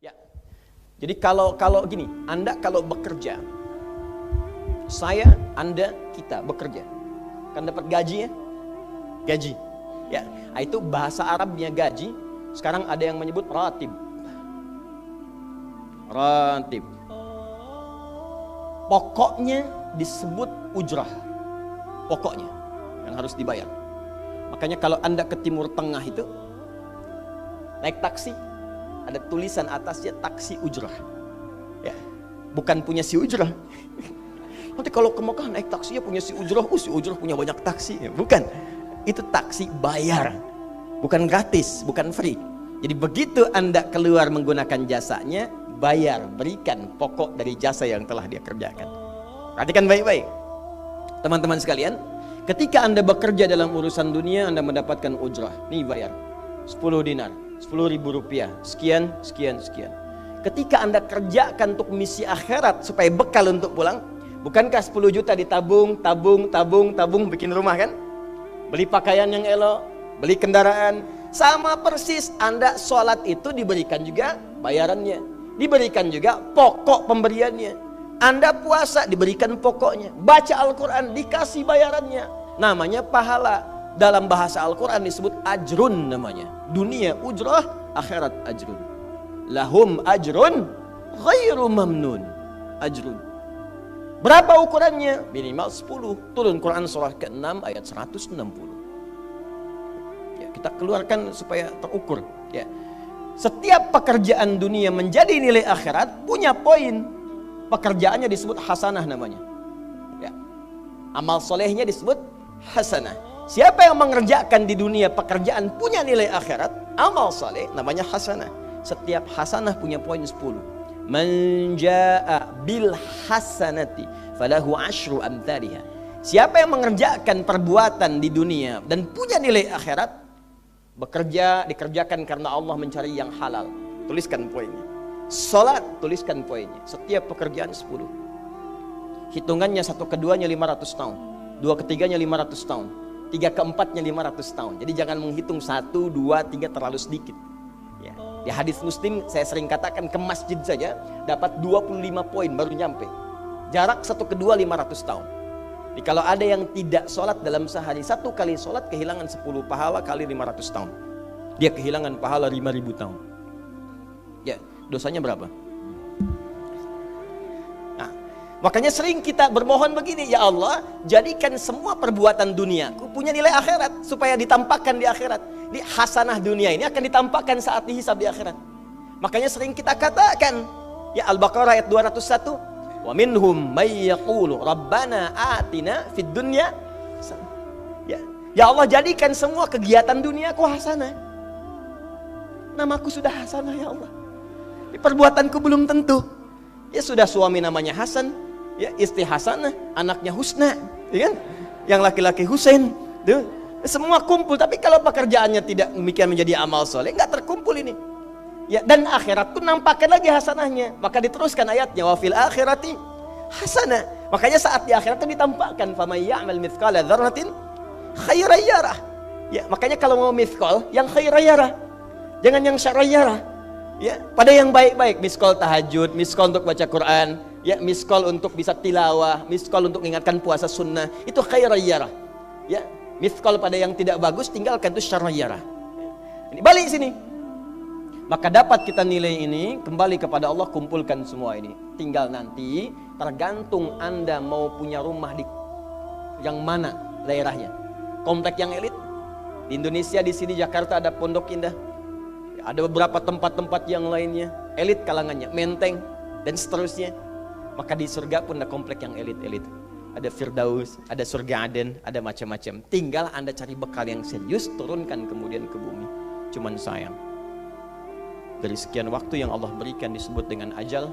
Ya. Jadi kalau gini, Anda kalau bekerja, saya, Anda, kita bekerja, kan dapat gaji ya? Gaji. Ya, itu bahasa Arabnya gaji. Sekarang ada yang menyebut ratib. Ratib. Pokoknya disebut ujrah. Pokoknya yang harus dibayar. Makanya kalau Anda ke Timur Tengah itu naik taksi, ada tulisan atasnya taksi ujrah. Ya, bukan punya si ujrah. Nanti kalau ke Mekah naik taksinya punya si ujrah, si ujrah punya banyak taksi. Ya, bukan. Itu taksi bayar, bukan gratis, bukan free. Jadi begitu Anda keluar menggunakan jasanya, bayar, berikan pokok dari jasa yang telah dia kerjakan. Perhatikan baik-baik, teman-teman sekalian. Ketika Anda bekerja dalam urusan dunia, Anda mendapatkan ujrah. Nih bayar 10 dinar, 10.000 rupiah, sekian, sekian, sekian. Ketika Anda kerjakan untuk misi akhirat supaya bekal untuk pulang, bukankah 10 juta ditabung, tabung, bikin rumah kan? Beli pakaian yang elok, beli kendaraan. Sama persis Anda sholat itu diberikan juga bayarannya, diberikan juga pokok pemberiannya. Anda puasa diberikan pokoknya, baca Al-Quran dikasih bayarannya. Namanya pahala. Dalam bahasa Al-Quran disebut ajrun namanya. Dunia ujrah, akhirat ajrun. Lahum ajrun ghairu mamnun. Ajrun. Berapa ukurannya? Minimal 10. Turun Quran surah ke-6 ayat 160. Ya, kita keluarkan supaya terukur. Ya. Setiap pekerjaan dunia menjadi nilai akhirat punya poin. Pekerjaannya disebut hasanah namanya. Ya. Amal solehnya disebut hasanah. Siapa yang mengerjakan di dunia pekerjaan punya nilai akhirat, amal soleh namanya hasanah. Setiap hasanah punya poin 10. Man jaa bil hasanati falahu asyru amthaliha. Siapa yang mengerjakan perbuatan di dunia dan punya nilai akhirat, bekerja dikerjakan karena Allah mencari yang halal. Tuliskan poinnya. Salat, tuliskan poinnya. Setiap pekerjaan 10. Hitungannya 1 keduanya 500 tahun, 2 ketiganya 500 tahun, 3 keempatnya 500 tahun. Jadi jangan menghitung 1, 2, 3 terlalu sedikit. Ya. Di hadis Muslim saya sering katakan ke masjid saja dapat 25 poin baru nyampe. Jarak 1 ke 2 500 tahun. Jadi kalau ada yang tidak sholat dalam sehari, 1 kali sholat kehilangan 10 pahala kali 500 tahun. Dia kehilangan pahala 5.000 tahun. Ya, dosanya berapa? Nah, makanya sering kita bermohon begini, ya Allah, jadikan semua perbuatan duniaku punya nilai akhirat supaya ditampakkan di akhirat. Di hasanah dunia ini akan ditampakkan saat dihisab di akhirat. Makanya sering kita katakan, ya Al-Baqarah ayat 201, wa minhum may yaqulu rabbana atina fid dunya. Ya Allah, jadikan semua kegiatan duniaku hasanah. Namaku sudah hasanah ya Allah. Perbuatanku belum tentu. Ya sudah suami namanya Hasan, ya istri Hasanah, anaknya Husna, ya kan? Yang laki-laki Husain, tuh. Semua kumpul, tapi kalau pekerjaannya tidak demikian menjadi amal soleh, nggak terkumpul ini. Ya, dan akhirat pun nampakkan lagi hasanahnya. Maka diteruskan ayatnya, wa fil akhirati hasanah. Makanya saat di akhirat itu ditampakkan, faman ya'mal mithqala dzarratin khairan yarah. Ya, makanya kalau mau mithqal, yang khairan yarah. Jangan yang syarran yarah. Ya, pada yang baik-baik, miskol tahajud, miskol untuk baca Quran, ya, miskol untuk bisa tilawah, miskol untuk mengingatkan puasa sunnah, itu khairan yarah. Ya, mithqal pada yang tidak bagus, tinggalkan, itu syarran yarah. Ini balik sini. Maka dapat kita nilai ini, kembali kepada Allah, kumpulkan semua ini. Tinggal nanti, tergantung Anda mau punya rumah di yang mana daerahnya. Komplek yang elit. Di Indonesia, di sini Jakarta ada Pondok Indah. Ada beberapa tempat-tempat yang lainnya. Elit kalangannya, Menteng, dan seterusnya. Maka di surga pun ada komplek yang elit-elit. Ada Firdaus, ada surga Aden, ada macam-macam. Tinggal Anda cari bekal yang serius, turunkan kemudian ke bumi. Cuman sayang, dari sekian waktu yang Allah berikan disebut dengan ajal,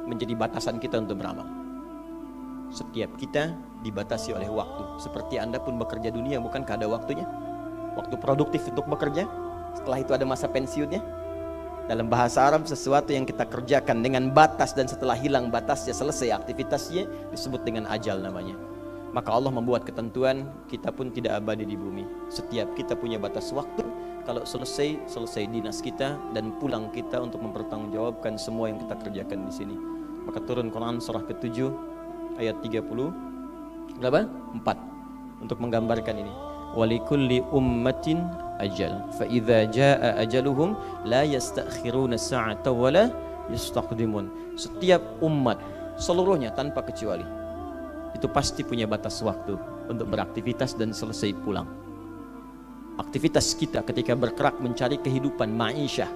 menjadi batasan kita untuk beramal. Setiap kita dibatasi oleh waktu. Seperti Anda pun bekerja dunia, bukankah ada waktunya? Waktu produktif untuk bekerja, setelah itu ada masa pensiunnya. Dalam bahasa Arab, sesuatu yang kita kerjakan dengan batas dan setelah hilang batasnya, selesai aktivitasnya, disebut dengan ajal namanya. Maka Allah membuat ketentuan, kita pun tidak abadi di bumi. Setiap kita punya batas waktu, kalau selesai dinas kita dan pulang kita untuk mempertanggungjawabkan semua yang kita kerjakan di sini. Maka turun Quran surah ke-7 ayat 30 berapa? 4 untuk menggambarkan ini. Walikulli ummatin ajal fa idza jaa ajaluhum la yastakhiruna sa'ata wa la yastaqdimun. Setiap umat seluruhnya tanpa kecuali itu pasti punya batas waktu untuk beraktivitas dan selesai pulang. Aktivitas kita ketika bergerak mencari kehidupan ma'isyah,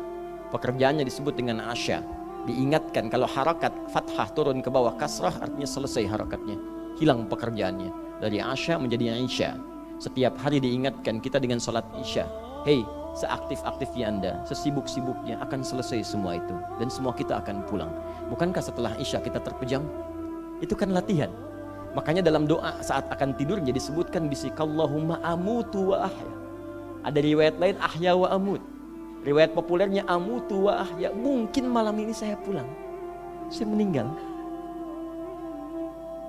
pekerjaannya disebut dengan asya. Diingatkan kalau harakat fathah turun ke bawah kasrah artinya selesai harakatnya, hilang pekerjaannya. Dari asya menjadi isya. Setiap hari diingatkan kita dengan salat isya. Hei, seaktif-aktifnya Anda, sesibuk-sibuknya akan selesai semua itu dan semua kita akan pulang. Bukankah setelah isya kita terpejam? Itu kan latihan. Makanya dalam doa saat akan tidur jadi disebutkan bisikallahumma amutu wa ahya. Ada riwayat lain ahya wa amut. Riwayat populernya amutu wa ahya. Mungkin malam ini saya pulang, saya meninggal.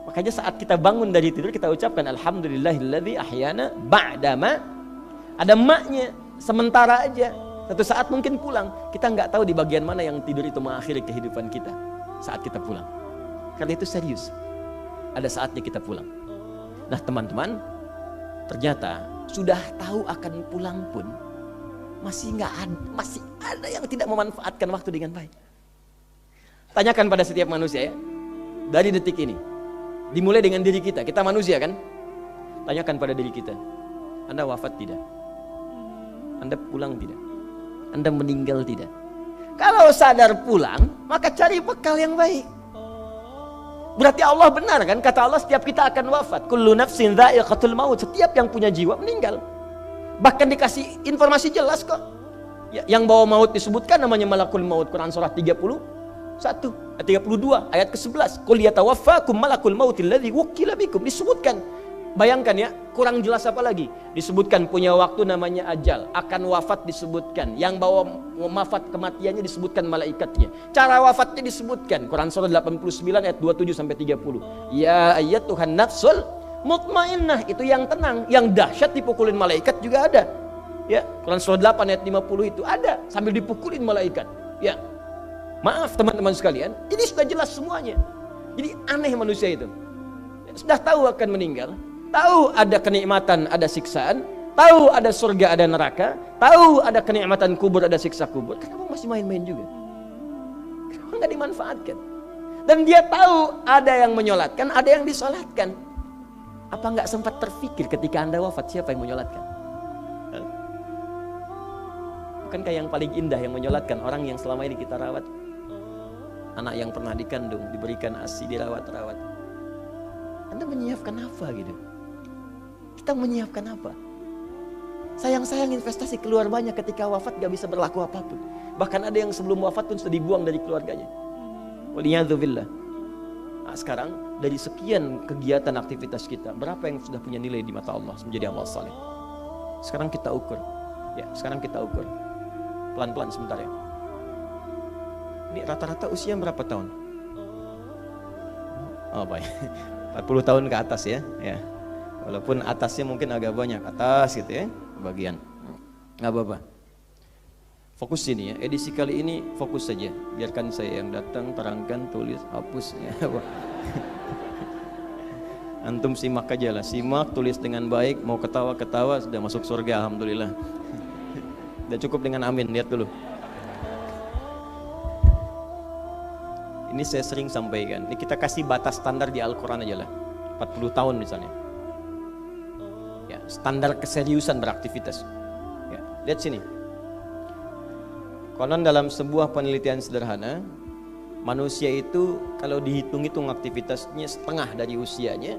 Makanya saat kita bangun dari tidur kita ucapkan alhamdulillahilladzi ahyana ba'dama. Ada maknya, sementara aja. Satu saat mungkin pulang. Kita nggak tahu di bagian mana yang tidur itu mengakhiri kehidupan kita saat kita pulang. Karena itu serius. Ada saatnya kita pulang. Nah teman-teman, ternyata sudah tahu akan pulang pun masih ada yang tidak memanfaatkan waktu dengan baik. Tanyakan pada setiap manusia ya, dari detik ini, dimulai dengan diri kita manusia kan? Tanyakan pada diri kita, Anda wafat tidak? Anda pulang tidak? Anda meninggal tidak? Kalau sadar pulang, maka cari bekal yang baik. Berarti Allah benar kan? Kata Allah setiap kita akan wafat. Kullu nafsin dha'iqatul maut. Setiap yang punya jiwa meninggal. Bahkan dikasih informasi jelas kok. Yang bawa maut disebutkan namanya malakul maut. Quran surah 32 ayat ke-11. Qul yatawaffakum malakul mautil ladzi wukkila bikum. Disebutkan. Bayangkan ya, kurang jelas apa lagi? Disebutkan punya waktu namanya ajal, akan wafat disebutkan, yang bawa wafat kematiannya disebutkan malaikatnya. Cara wafatnya disebutkan, Quran surah 89 ayat 27 sampai 30. Ya ayyatuhan nafsul mutmainnah, itu yang tenang, yang dahsyat dipukulin malaikat juga ada. Ya, Quran surah 8 ayat 50 itu ada sambil dipukulin malaikat. Ya. Maaf teman-teman sekalian, ini sudah jelas semuanya. Jadi aneh manusia itu. Sudah tahu akan meninggal, tahu ada kenikmatan, ada siksaan, tahu ada surga, ada neraka, tahu ada kenikmatan kubur, ada siksa kubur. Kenapa masih main-main juga? Kenapa nggak dimanfaatkan? Dan dia tahu ada yang menyolatkan, ada yang disolatkan. Apa nggak sempat terfikir ketika Anda wafat siapa yang menyolatkan? Bukankah yang paling indah yang menyolatkan orang yang selama ini kita rawat? Anak yang pernah dikandung, diberikan ASI, dirawat-rawat. Anda menyiapkan apa gitu? Kita menyiapkan apa? Sayang-sayang investasi keluar banyak ketika wafat gak bisa berlaku apapun. Bahkan ada yang sebelum wafat pun sudah dibuang dari keluarganya. Waliyadzubillah. Nah, sekarang dari sekian kegiatan aktivitas kita, berapa yang sudah punya nilai di mata Allah menjadi amal saleh? Sekarang kita ukur. Ya, sekarang kita ukur. Pelan-pelan sebentar ya. Ini rata-rata usia berapa tahun? Oh baik. 40 tahun ke atas ya. Ya. Walaupun atasnya mungkin agak banyak, atas gitu ya, bagian. Nggak apa-apa. Fokus sini ya. Edisi kali ini fokus saja. Biarkan saya yang datang, terangkan, tulis, hapus ya. Antum simak aja lah, simak, tulis dengan baik, mau ketawa-ketawa sudah masuk surga alhamdulillah. Udah cukup dengan amin, lihat dulu. Ini saya sering sampaikan, ini kita kasih batas standar di Al-Quran aja lah, 40 tahun misalnya. Ya, standar keseriusan beraktivitas. Ya, lihat sini. Konon dalam sebuah penelitian sederhana, manusia itu kalau dihitung-hitung aktivitasnya setengah dari usianya,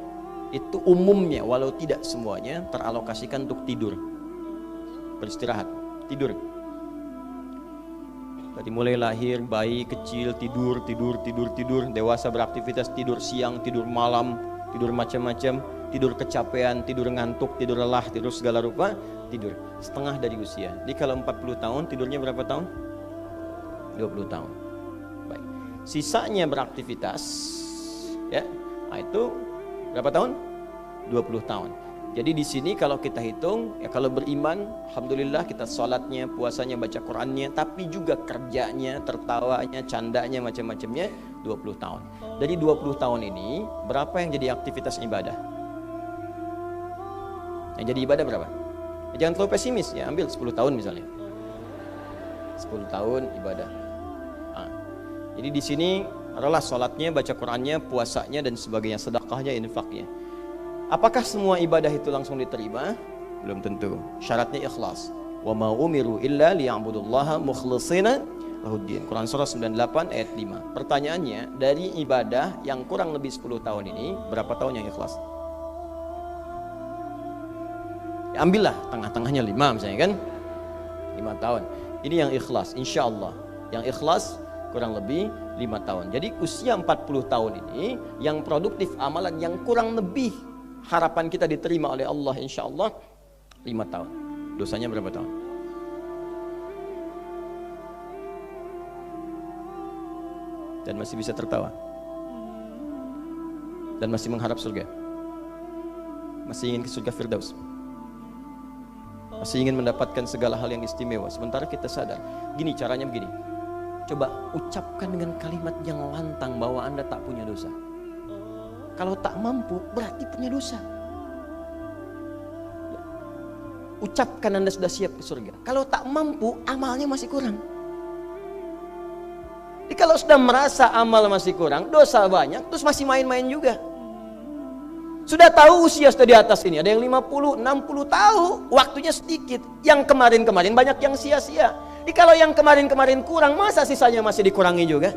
itu umumnya walau tidak semuanya teralokasikan untuk tidur, beristirahat, tidur. Dari mulai lahir, bayi kecil tidur, dewasa beraktivitas tidur siang, tidur malam, tidur macam-macam, tidur kecapean, tidur ngantuk, tidur lelah, tidur segala rupa, tidur setengah dari usia. Jadi kalau 40 tahun tidurnya berapa tahun? 20 tahun. Baik. Sisanya beraktivitas, ya. Nah, itu berapa tahun? 20 tahun. Jadi di sini kalau kita hitung, ya kalau beriman, alhamdulillah kita sholatnya, puasanya, baca Qurannya, tapi juga kerjanya, tertawanya, candanya, macam-macamnya 20 tahun. Dari 20 tahun ini, berapa yang jadi aktivitas ibadah? Yang jadi ibadah berapa? Ya, jangan terlalu pesimis, ya ambil 10 tahun misalnya. 10 tahun ibadah. Nah, jadi di sini adalah sholatnya, baca Qurannya, puasanya, dan sebagainya, sedekahnya, infaknya. Apakah semua ibadah itu langsung diterima? Belum tentu. Syaratnya ikhlas. Wa ma umiru illa liya'budullaha mukhlishina lahuddin. Quran surah 98 ayat 5. Pertanyaannya, dari ibadah yang kurang lebih 10 tahun ini, berapa tahun yang ikhlas? Ya, ambillah tengah-tengahnya 5 misalnya kan. 5 tahun. Ini yang ikhlas, insya Allah. Yang ikhlas kurang lebih 5 tahun. Jadi usia 40 tahun ini yang produktif amalan yang kurang lebih harapan kita diterima oleh Allah insya Allah 5 tahun. Dosanya berapa tahun? Dan masih bisa tertawa. Dan masih mengharap surga. Masih ingin ke surga Firdaus. Masih ingin mendapatkan segala hal yang istimewa. Sementara kita sadar, gini caranya begini. Coba ucapkan dengan kalimat yang lantang bahwa Anda tak punya dosa. Kalau tak mampu, berarti punya dosa. Ucapkan Anda sudah siap ke surga. Kalau tak mampu, amalnya masih kurang. Jadi kalau sudah merasa amal masih kurang, dosa banyak, terus masih main-main juga. Sudah tahu usia sudah di atas ini, ada yang 50, 60 tahu, waktunya sedikit. Yang kemarin-kemarin banyak yang sia-sia. Jadi kalau yang kemarin-kemarin kurang, masa sisanya masih dikurangi juga?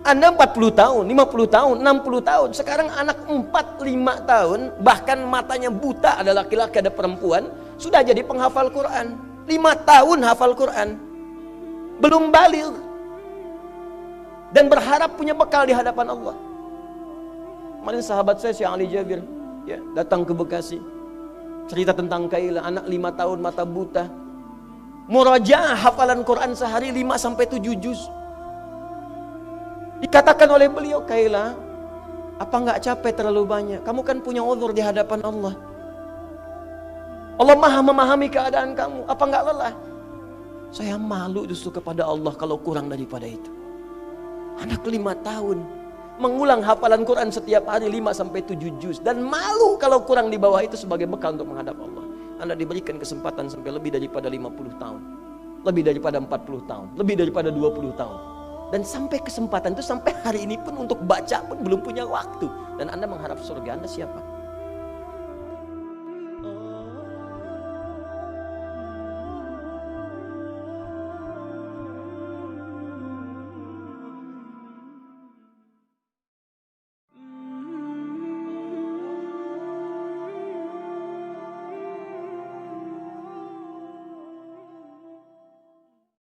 Anda 40 tahun, 50 tahun, 60 tahun. Sekarang anak 4, 5 tahun, bahkan matanya buta, ada laki-laki, ada perempuan, sudah jadi penghafal Quran. 5 tahun hafal Quran. Belum baligh. Dan berharap punya bekal di hadapan Allah. Kemarin sahabat saya, Syekh Ali Jabir, ya, datang ke Bekasi. Cerita tentang Kaila, anak 5 tahun, mata buta. Murajaah hafalan Quran sehari 5-7 juz. Dikatakan oleh beliau, Kaila, apa enggak capek terlalu banyak? Kamu kan punya uzur di hadapan Allah. Allah maha memahami keadaan kamu. Apa enggak lelah? Saya malu justru kepada Allah kalau kurang daripada itu. Anak 5 tahun mengulang hafalan Quran setiap hari 5-7 juz. Dan malu kalau kurang di bawah itu sebagai bekal untuk menghadap Allah. Anda diberikan kesempatan sampai lebih daripada 50 tahun. Lebih daripada 40 tahun. Lebih daripada 20 tahun. Dan sampai kesempatan itu sampai hari ini pun untuk baca pun belum punya waktu. Dan Anda mengharap surga, Anda siapa?